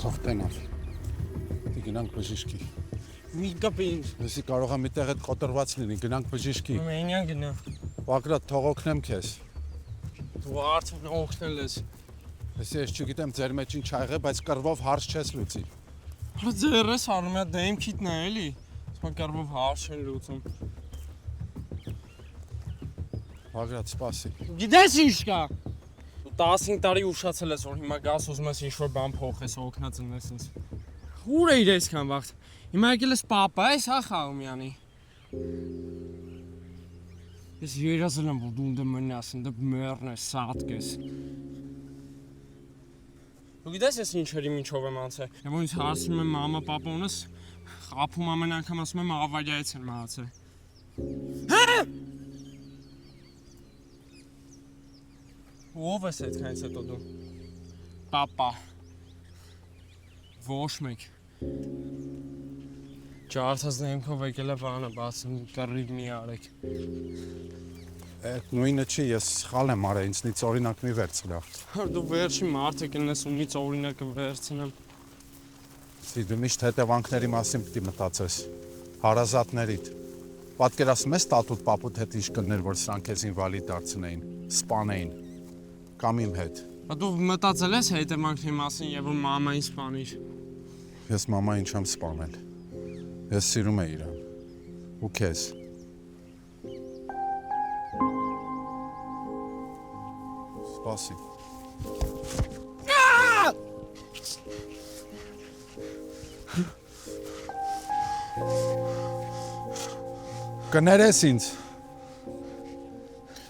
Թող տենալ։ Դի գնանք բժիշկի։ Մի կապին։ Լսի կարող է միտեղ այդ կոտրված լինի, գնանք բժիշկի։ Մենյան գնա։ Բագրատ, թող օգնեմ քեզ։ Դու արդեն օգնել ես։ Լսի, ես չգիտեմ ձեր մեջ ինչ ա եղել, բայց կռվով հարց չես լուծի։ Հա ձերս արում է դեմքիթն է էլի։ Սա կռվով հարց չեն լուծում։ Բագրատ, սպասի։ Գիտես ինչ կա։ Դու 15 տարի ուշացել ես, որ հիմա գաս ուզում ես ինչ-որ բան փոխես, օգնած ունես ինձ։ Ուր է իրես կան վաղտ։ Հիմա եկել ես պապա ես, հա Խաղումյանի։ Ես երազել եմ, որ դու ունդ մնաս, ունդ մեռնես, սատկես։ Դու գիտես ես ինչերի միջով եմ անցել։ Եվ ինձ հարցնում եմ մամա պապոնս, խափում ամեն անգամ ասում եմ ավարյայից են մահացել։ Հա! Ով ես այդքանից հետո դու։ Պապա։ Ոչ մեկ։ Ջարդած դեմքով եկել է բանը բացում, կռիվ մի արեք։ Այդ նույնը չի, ես սխալ եմ արել, ինձնից օրինակ մի վերցրա։ Դու վերջի մարդը կնես ունից օրինակը վերցնեմ։ Դու միշտ հետևանքների մասին պիտի մտածես, հարազատներիդ։ Պատկերացնում ես տատուտ պապուտ հետ ինչ կներ, որ սրանք ես ինվալիդ դարձնեին, սպանեին, կամ իմ հետ։ Դու մտածել ես հետևանքների մասին և որ մամային սպանիր։ Ես մամային չեմ սպանել, ես սիրում եմ իրան, ու քեզ։ Սպասի։ Կներես ինձ։